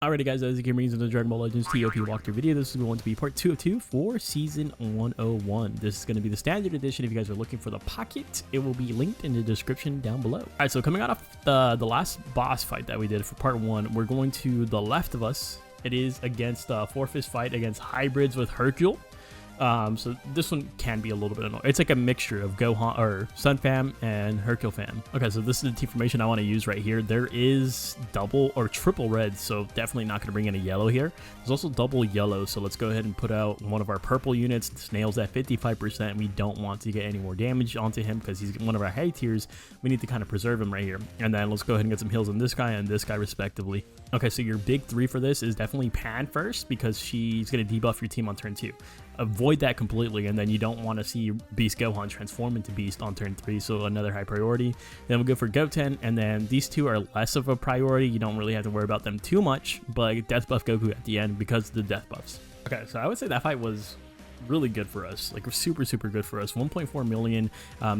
Alrighty guys, as you can read in the Dragon Ball Legends TOP walkthrough video, this is going to be part 2 of 2 for Season 101. This is going to be the standard edition. If you guys are looking for the pocket, it will be linked in the description down below. Alright, so coming out of the last boss fight that we did for part 1, we're going to the left of us. It is against a 4-fist fight against hybrids with Hercule. So this one can be a little bit annoying. It's like a mixture of Gohan or Sun Fam and Hercule Fam. Okay, so this is the team formation I want to use right here. There is double or triple red, so definitely not going to bring in a yellow here. There's also double yellow, so let's go ahead and put out one of our purple units. Snail's at 55%. We don't want to get any more damage onto him because he's one of our high tiers. We need to kind of preserve him right here. And then let's go ahead and get some heals on this guy and this guy respectively. Okay, so your big three for this is definitely Pan first because she's going to debuff your team on turn 2. Avoid that completely, and then you don't want to see Beast Gohan transform into Beast on turn 3, so another high priority. Then we'll go for Goten, and then these two are less of a priority. You don't really have to worry about them too much, but Death Buff Goku at the end because of the death buffs. Okay, so I would say that fight was really good for us, like super good for us. 1.4 million.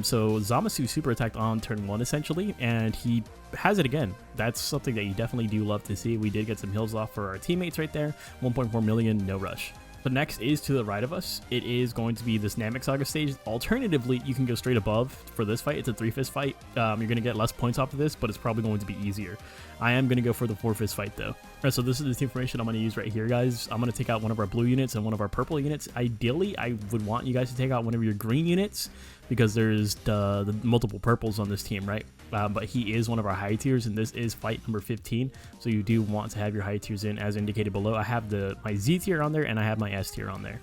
So Zamasu super attacked on turn 1 essentially, and he has it again. That's something that you definitely do love to see. We did get some heals off for our teammates right there. 1.4 million, no rush. The next is to the right of us. It is going to be this Namek Saga stage. Alternatively, you can go straight above for this fight. It's a 3-fist fight. You're going to get less points off of this, but it's probably going to be easier. I am going to go for the 4-fist fight though. Alright, so this is the team formation I'm going to use right here, guys. I'm going to take out one of our blue units and one of our purple units. Ideally, I would want you guys to take out one of your green units because there's the multiple purples on this team, right? But he is one of our high tiers, and this is fight number 15, so you do want to have your high tiers in as indicated below. I have my Z tier on there, and I have my S tier on there.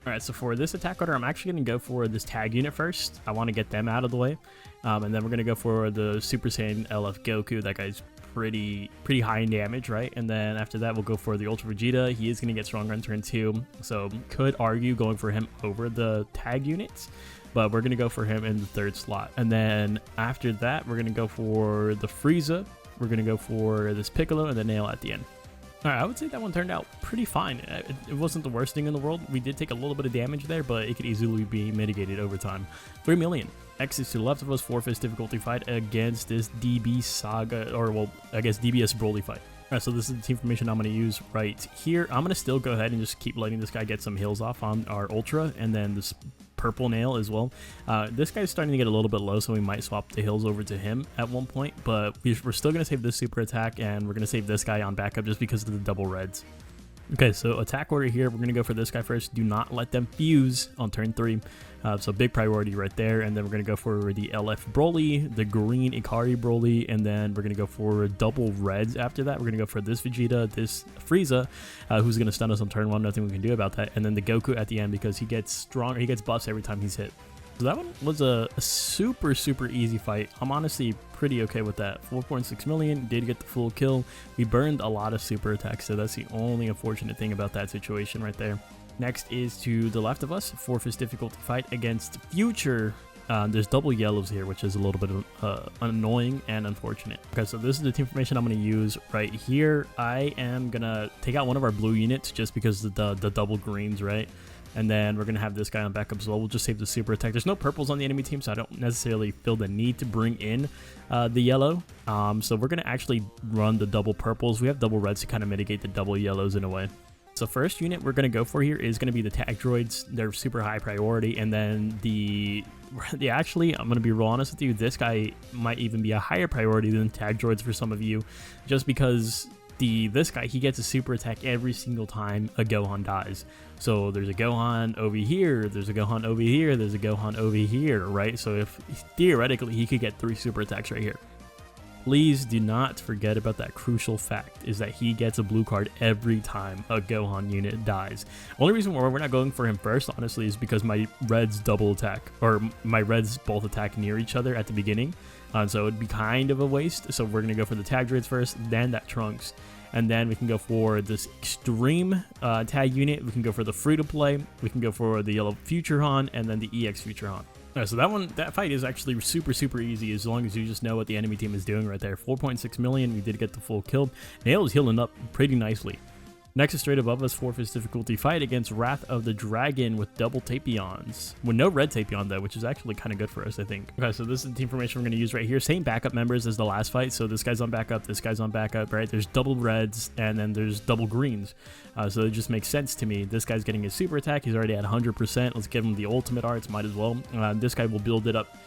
Alright, so for this attack order, I'm actually going to go for this tag unit first. I want to get them out of the way, and then we're going to go for the Super Saiyan LF Goku. That guy's pretty high in damage, right? And then after that, we'll go for the Ultra Vegeta. He is going to get stronger on turn 2, so could argue going for him over the tag units, but we're going to go for him in the 3rd slot. And then after that, we're going to go for the Frieza. We're going to go for this Piccolo and the Nail at the end. All right, I would say that one turned out pretty fine. It wasn't the worst thing in the world. We did take a little bit of damage there, but it could easily be mitigated over time. 3 million. X is to the left of us, 4-fist difficulty fight against this DB Saga, or well, I guess DBS Broly fight. Alright, so this is the team formation I'm going to use right here. I'm going to still go ahead and just keep letting this guy get some heals off on our Ultra, and then this purple Nail as well. This guy's starting to get a little bit low, so we might swap the heals over to him at one point, but we're still going to save this super attack, and we're going to save this guy on backup just because of the double reds. Okay, so attack order here, we're going to go for this guy first. Do not let them fuse on turn 3. So big priority right there. And then we're going to go for the LF Broly, the green Ikari Broly, and then we're going to go for double reds after that. We're going to go for this Vegeta, this Frieza, who's going to stun us on turn 1. Nothing we can do about that. And then the Goku at the end because he gets stronger. He gets buffs every time he's hit. So that one was a super easy fight. I'm honestly pretty okay with that. 4.6 million, did get the full kill. We burned a lot of super attacks, so that's the only unfortunate thing about that situation right there. Next is to the left of us, 4-fist difficulty fight against Future. There's double yellows here, which is a little bit annoying and unfortunate. Okay, so this is the team formation I'm going to use right here. I am going to take out one of our blue units just because of the double greens, right? And then we're going to have this guy on backup as well. We'll just save the super attack. There's no purples on the enemy team, so I don't necessarily feel the need to bring in the yellow. So we're going to actually run the double purples. We have double reds to kind of mitigate the double yellows in a way. So first unit we're going to go for here is going to be the tag droids. They're super high priority. And then actually, I'm going to be real honest with you, this guy might even be a higher priority than tag droids for some of you, just because this guy, he gets a super attack every single time a Gohan dies. So there's a Gohan over here, there's a Gohan over here, there's a Gohan over here, right? So if theoretically he could get 3 super attacks right here. Please do not forget about that crucial fact, is that he gets a blue card every time a Gohan unit dies. Only reason why we're not going for him first, honestly, is because my Reds double attack, or my Reds both attack near each other at the beginning. So it'd be kind of a waste. So we're going to go for the tag droids first, then that Trunks. And then we can go for this extreme tag unit. We can go for the free-to-play. We can go for the yellow Future Han, and then the EX Future Han. Right, so that fight is actually super easy as long as you just know what the enemy team is doing right there. 4.6 million, we did get the full kill. Nail is healing up pretty nicely. Next is straight above us, 4th difficulty fight against Wrath of the Dragon with double Tapions. With no red Tapion though, which is actually kind of good for us, I think. Okay, so this is the team formation we're going to use right here. Same backup members as the last fight. So this guy's on backup, this guy's on backup, right? There's double reds and then there's double greens. So it just makes sense to me. This guy's getting his super attack. He's already at 100%. Let's give him the ultimate arts, might as well. This guy will build it up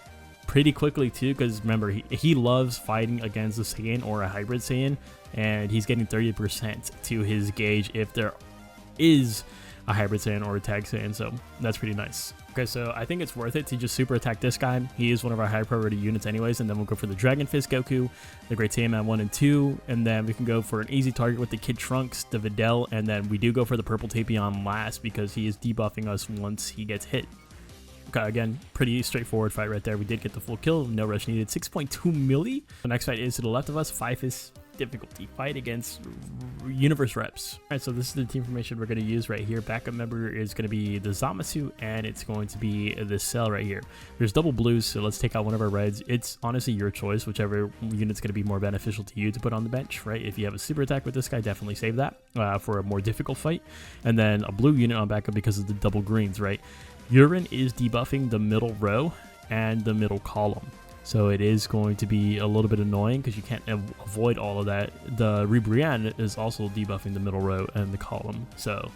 pretty quickly too, because remember, he loves fighting against a Saiyan or a hybrid Saiyan, and he's getting 30% to his gauge if there is a hybrid Saiyan or a tag Saiyan, so that's pretty nice. Okay, so I think it's worth it to just super attack this guy. He is one of our high priority units anyways, and then we'll go for the Dragon Fist Goku, the Great Saiyaman 1 and 2, and then we can go for an easy target with the Kid Trunks, the Videl, and then we do go for the Purple Tapion last because he is debuffing us once he gets hit. Okay, again, pretty straightforward fight right there. We did get the full kill, no rush needed. 6.2 milli. The next fight is to the left of us, 5th difficulty fight against Universe Reps. All right, so this is the team formation we're going to use right here. Backup member is going to be the Zamasu, and it's going to be the Cell right here. There's double blues, so let's take out one of our reds. It's honestly your choice, whichever unit's going to be more beneficial to you to put on the bench, right? If you have a super attack with this guy, definitely save that for a more difficult fight. And then a blue unit on backup because of the double greens, right? Urine is debuffing the middle row and the middle column. So it is going to be a little bit annoying because you can't avoid all of that. The Ribrianne is also debuffing the middle row and the column. So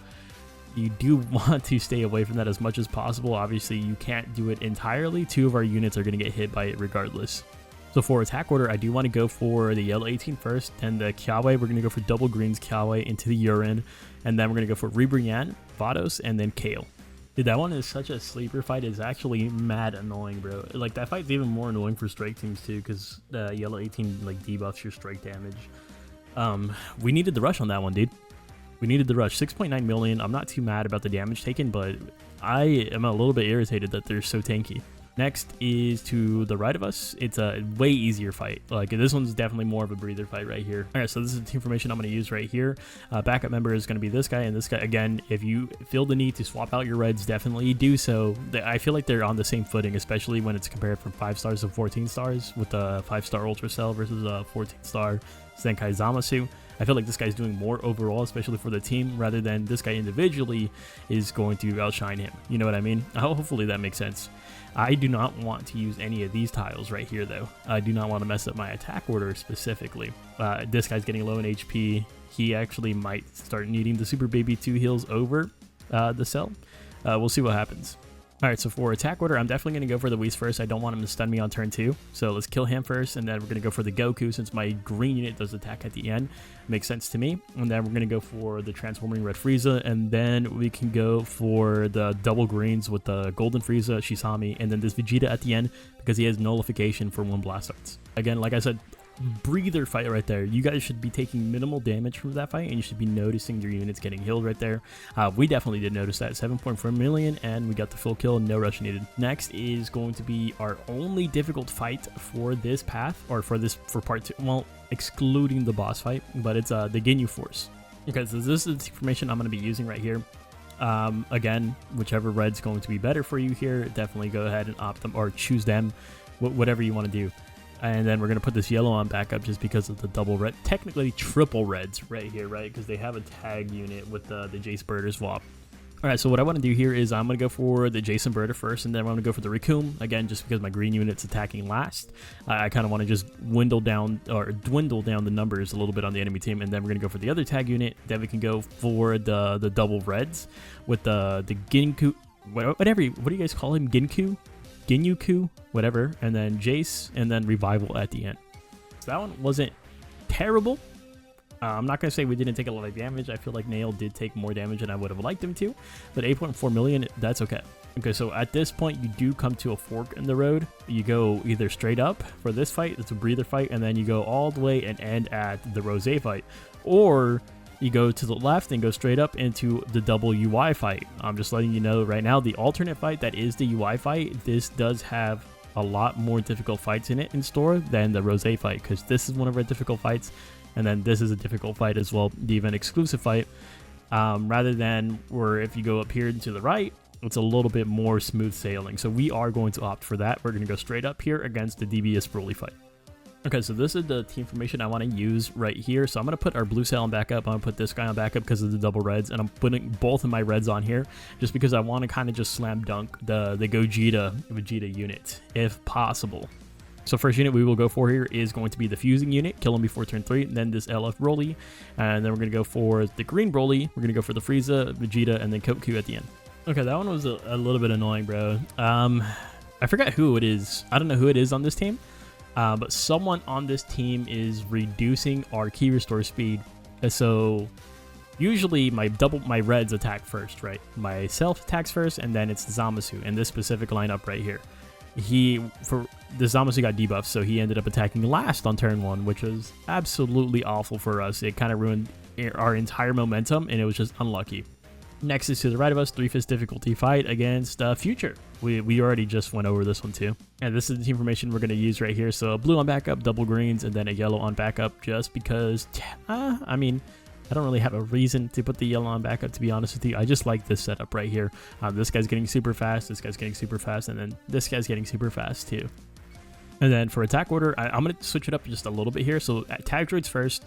you do want to stay away from that as much as possible. Obviously, you can't do it entirely. 2 of our units are going to get hit by it regardless. So for attack order, I do want to go for the yellow 18 first, and the Kiawe, we're going to go for double greens Kiawe into the Urine, and then we're going to go for Ribrianne, Vados, and then Kale. Dude, that one is such a sleeper fight. It's actually mad annoying, bro. Like, that fight's even more annoying for strike teams, too, because the yellow 18, like, debuffs your strike damage. We needed the rush on that one, dude. We needed the rush. 6.9 million. I'm not too mad about the damage taken, but I am a little bit irritated that they're so tanky. Next is to the right of us. It's a way easier fight. Like, this one's definitely more of a breather fight right here. All right, so this is the team formation I'm going to use right here. Backup member is going to be this guy and this guy. Again, if you feel the need to swap out your reds, definitely do so. I feel like they're on the same footing, especially when it's compared from 5 stars to 14 stars with the 5-star Ultra Cell versus a 14-star Zenkai Zamasu. I feel like this guy's doing more overall, especially for the team, rather than this guy individually is going to outshine him. You know what I mean? Hopefully that makes sense. I do not want to use any of these tiles right here, though. I do not want to mess up my attack order specifically. This guy's getting low in HP. He actually might start needing the Super Baby 2 heals over the Cell. We'll see what happens. All right, so for attack order, I'm definitely going to go for the Whis first. I don't want him to stun me on turn 2. So let's kill him first, and then we're going to go for the Goku since my green unit does attack at the end. Makes sense to me. And then we're going to go for the Transforming Red Frieza, and then we can go for the double greens with the Golden Frieza, Shisami, and then this Vegeta at the end because he has nullification for 1 blast arts. Again, like I said, breather fight right there. You guys should be taking minimal damage from that fight, and you should be noticing your units getting healed right there. We definitely did notice that. 7.4 million, and we got the full kill, no rush needed. Next is going to be our only difficult fight for this path, or for part 2. Well, excluding the boss fight, but it's the Ginyu Force. Okay, so this is the information I'm going to be using right here. Again, whichever red's going to be better for you here, definitely go ahead and opt them or choose them, whatever you want to do. And then we're going to put this yellow on backup just because of the double red, technically triple reds right here, right? Because they have a tag unit with the Jace Birder swap. All right, so what I want to do here is I'm going to go for the Jason Birder first, and then I'm going to go for the Raccoon, again, just because my green unit's attacking last. I kind of want to just dwindle down the numbers a little bit on the enemy team, and then we're going to go for the other tag unit. Then we can go for the double reds with the Ginku, whatever, what do you guys call him? Ginyu, whatever, and then Jace, and then Revival at the end. So that one wasn't terrible. I'm not going to say we didn't take a lot of damage. I feel like Nail did take more damage than I would have liked him to, but 8.4 million, that's okay. Okay, so at this point, you do come to a fork in the road. You go either straight up for this fight, it's a breather fight, and then you go all the way and end at the Rose fight, or you go to the left and go straight up into the double UI fight. I'm just letting you know right now, the alternate fight that is the UI fight, this does have a lot more difficult fights in it in store than the Rose fight, because this is one of our difficult fights, and then this is a difficult fight as well, the event exclusive fight, rather than where if you go up here to the right, it's a little bit more smooth sailing. So we are going to opt for that. We're going to go straight up here against the DBS Broly fight. Okay, so this is the team formation I want to use right here. So I'm going to put our blue cell on backup. I'm going to put this guy on backup because of the double reds. And I'm putting both of my reds on here just because I want to kind of just slam dunk the Vegeta unit if possible. So first unit we will go for here is going to be the fusing unit, kill him before turn 3, then this LF Broly, and then we're going to go for the green Broly, we're going to go for the Frieza, Vegeta, and then Goku at the end. Okay, that one was a little bit annoying, bro. I forgot who it is. I don't know who it is on this team, but someone on this team is reducing our key restore speed. So usually my reds attack first, right? My self attacks first, and then it's Zamasu in this specific lineup right here. The Zamasu got debuffed, so he ended up attacking last on turn 1, which was absolutely awful for us. It kind of ruined our entire momentum, and it was just unlucky. Next is to the right of us, 3-fist difficulty fight against Future. We already just went over this one too. And this is the team formation we're going to use right here. So a blue on backup, double greens, and then a yellow on backup just because, I mean, I don't really have a reason to put the yellow on backup, to be honest with you. I just like this setup right here. This guy's getting super fast, this guy's getting super fast, and then this guy's getting super fast too. And then for attack order, I'm going to switch it up just a little bit here. So tag droids first.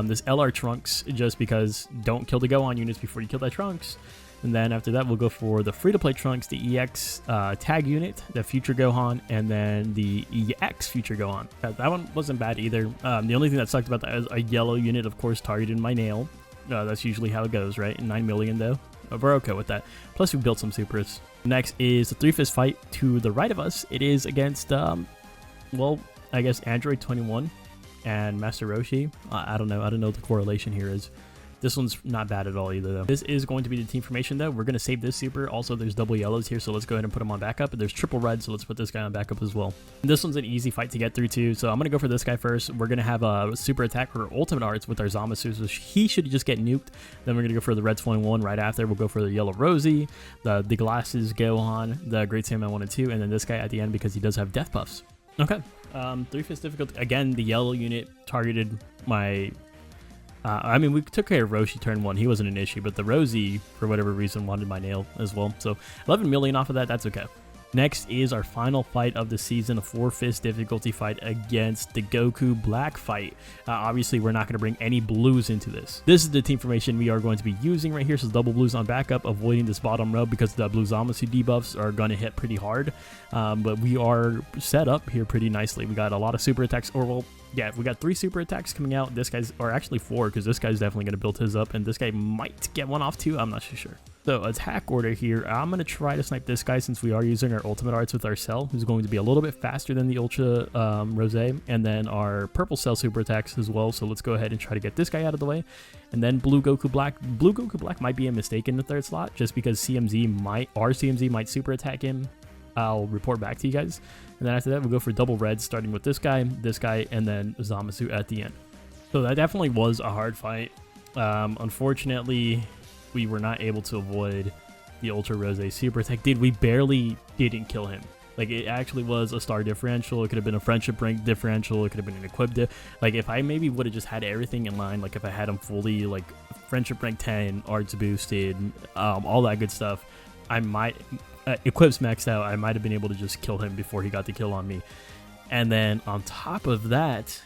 This LR Trunks, just because don't kill the Gohan units before you kill that Trunks. And then after that, we'll go for the free-to-play Trunks, the EX tag unit, the Future Gohan, and then the EX Future Gohan. That one wasn't bad either. The only thing that sucked about that is a yellow unit, of course, targeted my nail. That's usually how it goes, right? 9 million, though. We're okay with that. Plus, we built some supers. Next is the 3-fist fight to the right of us. It is against, well, I guess Android 21 and Master Roshi. I don't know. I don't know what the correlation here is. This one's not bad at all either, though. This is going to be the team formation, though. We're going to save this super. Also, there's double yellows here, so let's go ahead and put them on backup. There's triple red, so let's put this guy on backup as well. And this one's an easy fight to get through, too. So I'm going to go for this guy first. We're going to have a super attack or ultimate arts with our Zamasu, so he should just get nuked. Then we're going to go for the red 21 right after. We'll go for the yellow Rosie, the glasses Gohan, the Great Saiyaman 1 and 2, and then this guy at the end because he does have death buffs. Okay. 3-fist difficulty. Again, the yellow unit targeted my... I mean, we took care of Roshi turn 1. He wasn't an issue, but the Rosie, for whatever reason, wanted my nail as well. So 11 million off of that. That's okay. Next is our final fight of the season, a 4-fist difficulty fight against the Goku Black fight. Obviously, we're not going to bring any blues into this. This is the team formation we are going to be using right here. So double blues on backup, avoiding this bottom row because the blue Zamasu debuffs are going to hit pretty hard. But we are set up here pretty nicely. We got a lot of super attacks, or well, yeah, we got 3 super attacks coming out. This guy's, or actually 4, because this guy's definitely going to build his up, and this guy might get one off too. I'm not too sure. So attack order here, I'm going to try to snipe this guy since we are using our ultimate arts with our cell, who's going to be a little bit faster than the Ultra Rose, and then our purple cell super attacks as well. So let's go ahead and try to get this guy out of the way. And then blue Goku Black. Blue Goku Black might be a mistake in the 3rd slot, just because our CMZ might super attack him. I'll report back to you guys. And then after that, we'll go for double reds, starting with this guy, and then Zamasu at the end. So that definitely was a hard fight. Unfortunately, we were not able to avoid the Ultra Rose super attack. Dude, we barely didn't kill him. Like, it actually was a star differential. It could have been a friendship rank differential. It could have been an equip like, if I maybe would have just had everything in line, like if I had him fully, like, friendship rank 10, arts boosted, all that good stuff, I might... equips maxed out, I might have been able to just kill him before he got the kill on me. And then on top of that,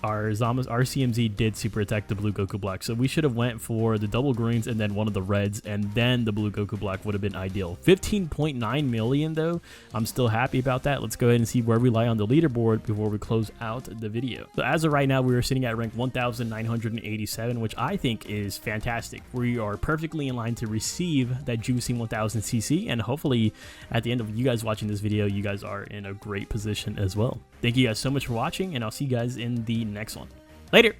our CMZ did super attack the blue Goku Black, so we should have went for the double greens and then one of the reds, and then the blue Goku Black would have been ideal. 15.9 million though. I'm still happy about that. Let's go ahead and see where we lie on the leaderboard before we close out the video. So as of right now, we are sitting at rank 1987, which I think is fantastic. We are perfectly in line to receive that juicy 1000 CC, and hopefully at the end of you guys watching this video, you guys are in a great position as well. Thank you guys so much for watching, and I'll see you guys in the next one. Later.